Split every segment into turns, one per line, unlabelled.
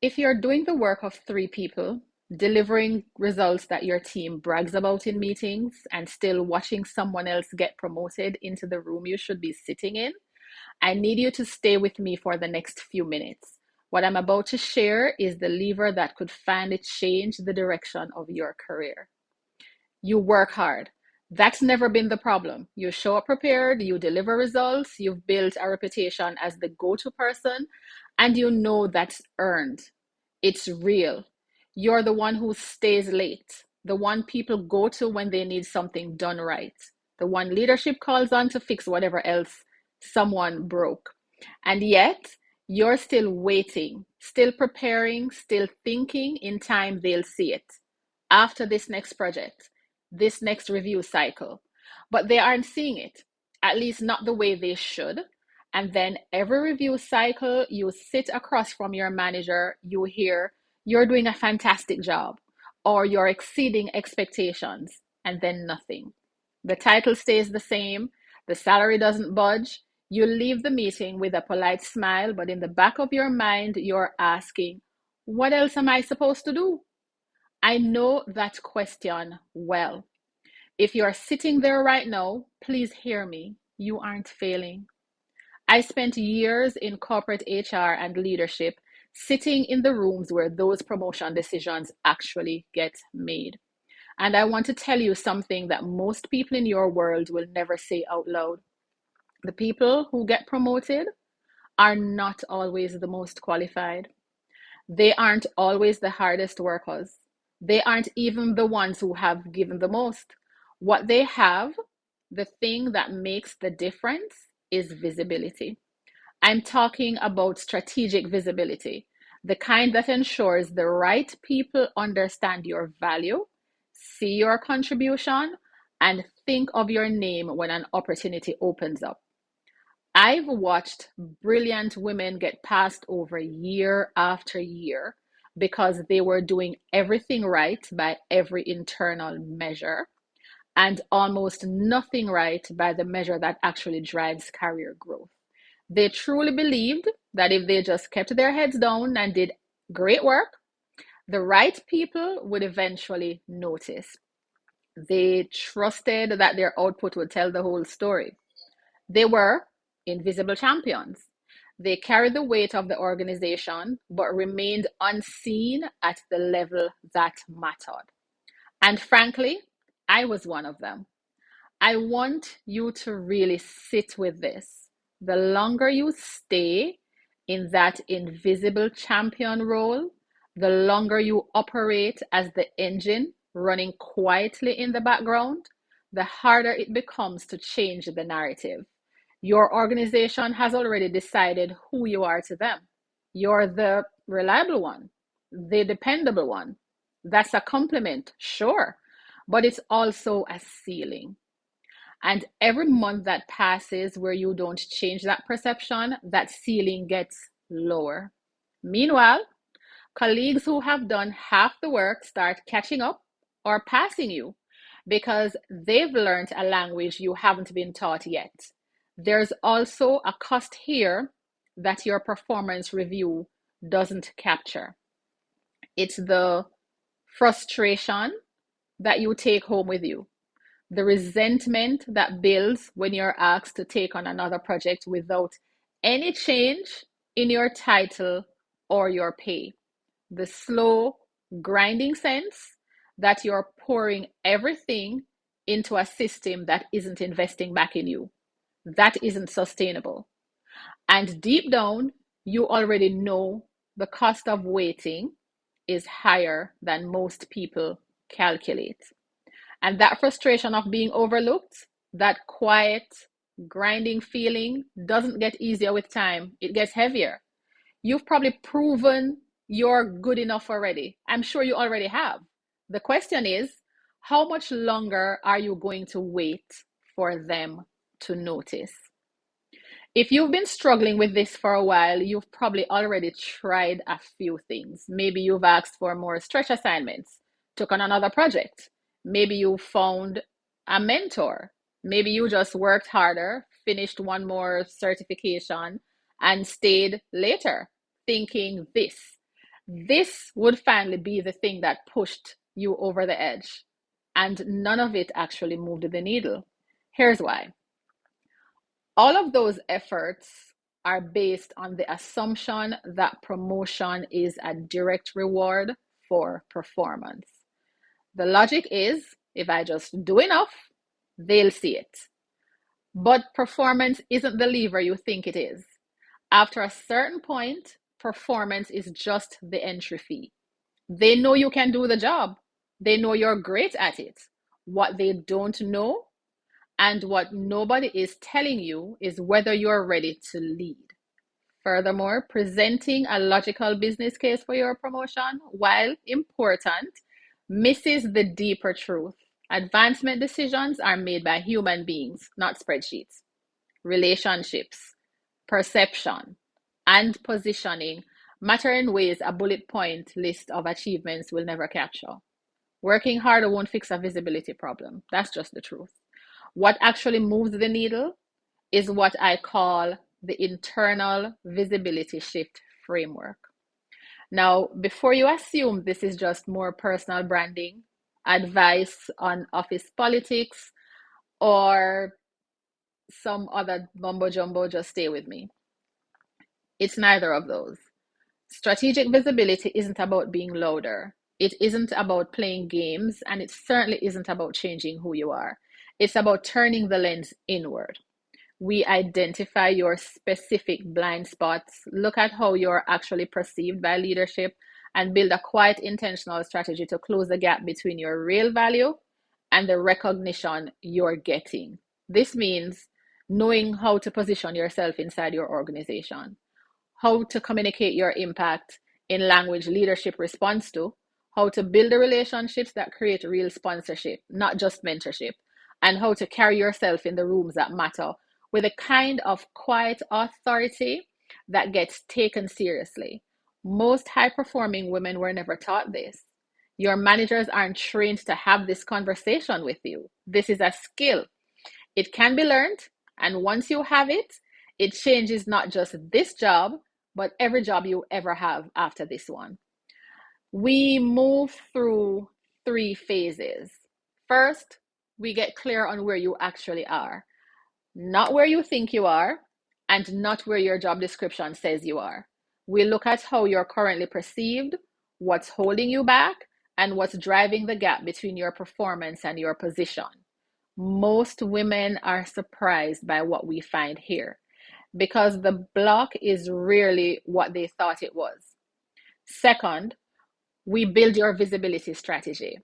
If you're doing the work of three people, delivering results that your team brags about in meetings, and still watching someone else get promoted into the room you should be sitting in, I need you to stay with me for the next few minutes. What I'm about to share is the lever that could finally change the direction of your career. You work hard. That's never been the problem. You show up prepared, you deliver results, you've built a reputation as the go to person, and you know that's earned. It's real. You're the one who stays late, the one people go to when they need something done right, the one leadership calls on to fix whatever else someone broke. And yet, you're still waiting, still preparing, still thinking in time they'll see it after this next project, this next review cycle. But they aren't seeing it, at least not the way they should. And then every review cycle, you sit across from your manager, you hear, you're doing a fantastic job, or you're exceeding expectations, and then nothing. The title stays the same, the salary doesn't budge. You leave the meeting with a polite smile, but in the back of your mind, you're asking, what else am I supposed to do? I know that question well. If you're sitting there right now, please hear me. You aren't failing. I spent years in corporate HR and leadership, sitting in the rooms where those promotion decisions actually get made. And I want to tell you something that most people in your world will never say out loud. The people who get promoted are not always the most qualified. They aren't always the hardest workers. They aren't even the ones who have given the most. What they have, the thing that makes the difference, is visibility. I'm talking about strategic visibility, the kind that ensures the right people understand your value, see your contribution, and think of your name when an opportunity opens up. I've watched brilliant women get passed over year after year because they were doing everything right by every internal measure and almost nothing right by the measure that actually drives career growth. They truly believed that if they just kept their heads down and did great work, the right people would eventually notice. They trusted that their output would tell the whole story. They were invisible champions. They carried the weight of the organization but remained unseen at the level that mattered. And frankly, I was one of them. I want you to really sit with this. The longer you stay in that invisible champion role, the longer you operate as the engine running quietly in the background, the harder it becomes to change the narrative. Your organization has already decided who you are to them. You're the reliable one, the dependable one. That's a compliment, sure, but it's also a ceiling. And every month that passes where you don't change that perception, that ceiling gets lower. Meanwhile, colleagues who have done half the work start catching up or passing you because they've learned a language you haven't been taught yet. There's also a cost here that your performance review doesn't capture. It's the frustration that you take home with you, the resentment that builds when you're asked to take on another project without any change in your title or your pay, the slow, grinding sense that you're pouring everything into a system that isn't investing back in you. That isn't sustainable. And deep down, you already know the cost of waiting is higher than most people calculate. And that frustration of being overlooked, that quiet, grinding feeling doesn't get easier with time. It gets heavier. You've probably proven you're good enough already. I'm sure you already have. The question is, how much longer are you going to wait for them to notice? If you've been struggling with this for a while, you've probably already tried a few things. Maybe you've asked for more stretch assignments, took on another project. Maybe you found a mentor. Maybe you just worked harder, finished one more certification, and stayed later thinking This would finally be the thing that pushed you over the edge, and none of it actually moved the needle. Here's why. All of those efforts are based on the assumption that promotion is a direct reward for performance. The logic is if I just do enough, they'll see it. But performance isn't the lever you think it is. After a certain point, performance is just the entry fee. They know you can do the job, they know you're great at it. What they don't know and what nobody is telling you is whether you're ready to lead. Furthermore, presenting a logical business case for your promotion, while important, misses the deeper truth. Advancement decisions are made by human beings, not spreadsheets. Relationships, perception, and positioning matter in ways a bullet point list of achievements will never capture. Working harder won't fix a visibility problem. That's just the truth. What actually moves the needle is what I call the internal visibility shift framework. Now, before you assume this is just more personal branding, advice on office politics, or some other mumbo jumbo, just stay with me. It's neither of those. Strategic visibility isn't about being louder. It isn't about playing games, and it certainly isn't about changing who you are. It's about turning the lens inward. We identify your specific blind spots, look at how you're actually perceived by leadership, and build a quite intentional strategy to close the gap between your real value and the recognition you're getting. This means knowing how to position yourself inside your organization, how to communicate your impact in language leadership responds to, how to build the relationships that create real sponsorship, not just mentorship, and how to carry yourself in the rooms that matter with a kind of quiet authority that gets taken seriously. Most high performing women were never taught this. Your managers aren't trained to have this conversation with you. This is a skill. It can be learned, and once you have it, it changes not just this job, but every job you ever have after this one. We move through 3 phases. First, we get clear on where you actually are, not where you think you are, and not where your job description says you are. We look at how you're currently perceived, what's holding you back, and what's driving the gap between your performance and your position. Most women are surprised by what we find here because the block is rarely what they thought it was. Second, we build your visibility strategy.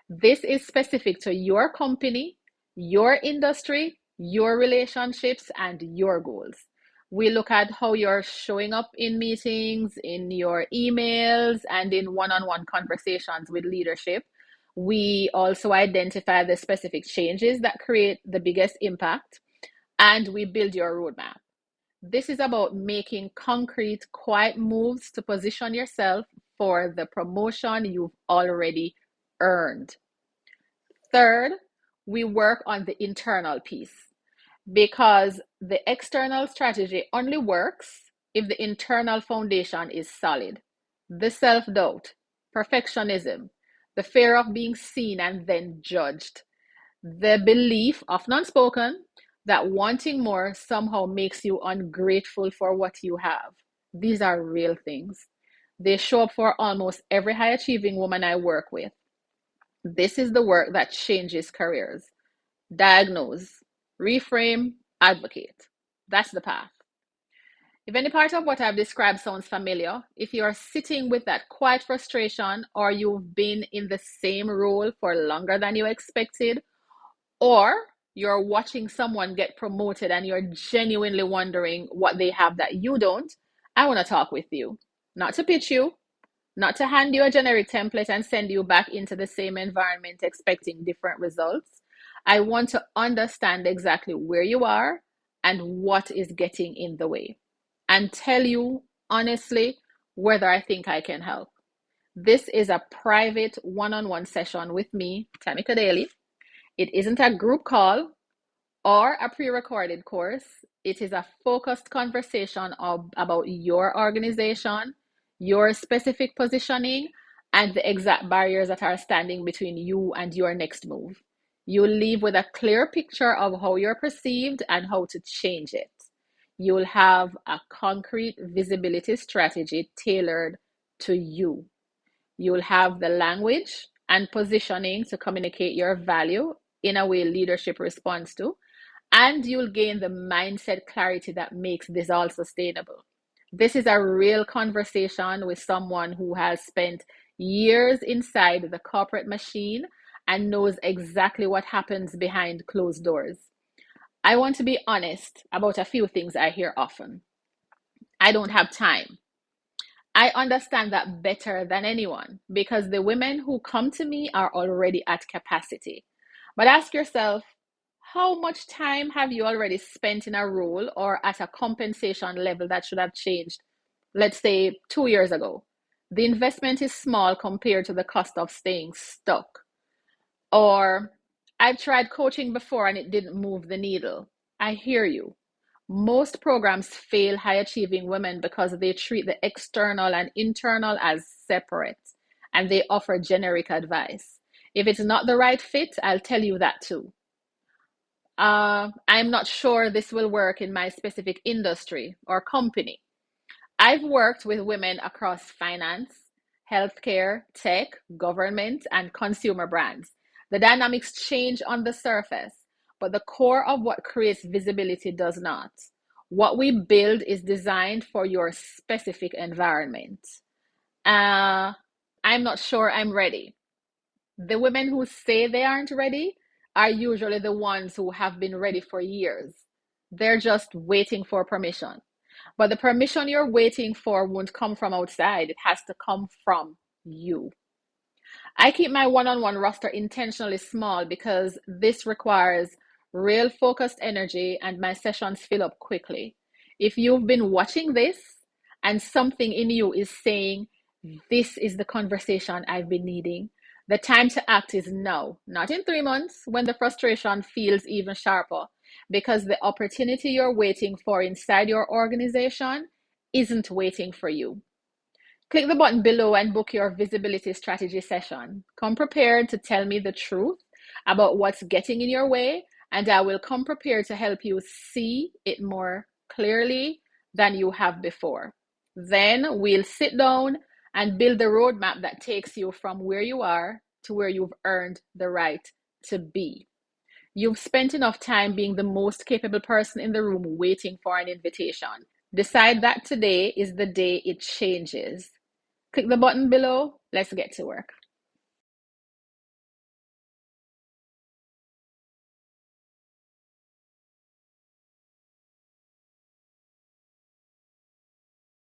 This is specific to your company, your industry, your relationships, and your goals. We look at how you're showing up in meetings, in your emails, and in one-on-one conversations with leadership. We also identify the specific changes that create the biggest impact, and we build your roadmap. This is about making concrete, quiet moves to position yourself for the promotion you've already earned. Third, we work on the internal piece because the external strategy only works if the internal foundation is solid. The self-doubt, perfectionism, the fear of being seen and then judged, the belief, often unspoken, that wanting more somehow makes you ungrateful for what you have. These are real things. They show up for almost every high achieving woman I work with. This is the work that changes careers. Diagnose, reframe, advocate. That's the path. If any part of what I've described sounds familiar, if you are sitting with that quiet frustration, or you've been in the same role for longer than you expected, or you're watching someone get promoted and you're genuinely wondering what they have that you don't, I want to talk with you. Not to pitch you, not to hand you a generic template and send you back into the same environment expecting different results. I want to understand exactly where you are and what is getting in the way, and tell you honestly whether I think I can help. This is a private one-on-one session with me, Tamica Daley. It isn't a group call or a pre-recorded course. It is a focused conversation about your organization, your specific positioning, and the exact barriers that are standing between you and your next move. You'll leave with a clear picture of how you're perceived and how to change it. You'll have a concrete visibility strategy tailored to you. You'll have the language and positioning to communicate your value in a way leadership responds to, and you'll gain the mindset clarity that makes this all sustainable. This is a real conversation with someone who has spent years inside the corporate machine and knows exactly what happens behind closed doors. I want to be honest about a few things I hear often. I don't have time. I understand that better than anyone because the women who come to me are already at capacity. But ask yourself, how much time have you already spent in a role or at a compensation level that should have changed, let's say 2 years ago? The investment is small compared to the cost of staying stuck. Or, I've tried coaching before and it didn't move the needle. I hear you. Most programs fail high achieving women because they treat the external and internal as separate and they offer generic advice. If it's not the right fit, I'll tell you that too. I'm not sure this will work in my specific industry or company. I've worked with women across finance, healthcare, tech, government, and consumer brands. The dynamics change on the surface, but the core of what creates visibility does not. What we build is designed for your specific environment. Uh, I'm not sure I'm ready. The women who say they aren't ready are usually the ones who have been ready for years. They're just waiting for permission. But the permission you're waiting for won't come from outside, it has to come from you. I keep my one on one roster intentionally small because this requires real focused energy and my sessions fill up quickly. If you've been watching this and something in you is saying, this is the conversation I've been needing, the time to act is now, not in 3 months when the frustration feels even sharper, because the opportunity you're waiting for inside your organization isn't waiting for you. Click the button below and book your visibility strategy session. Come prepared to tell me the truth about what's getting in your way, and I will come prepared to help you see it more clearly than you have before. Then we'll sit down and build the roadmap that takes you from where you are to where you've earned the right to be. You've spent enough time being the most capable person in the room waiting for an invitation. Decide that today is the day it changes. Click the button below. Let's get to work.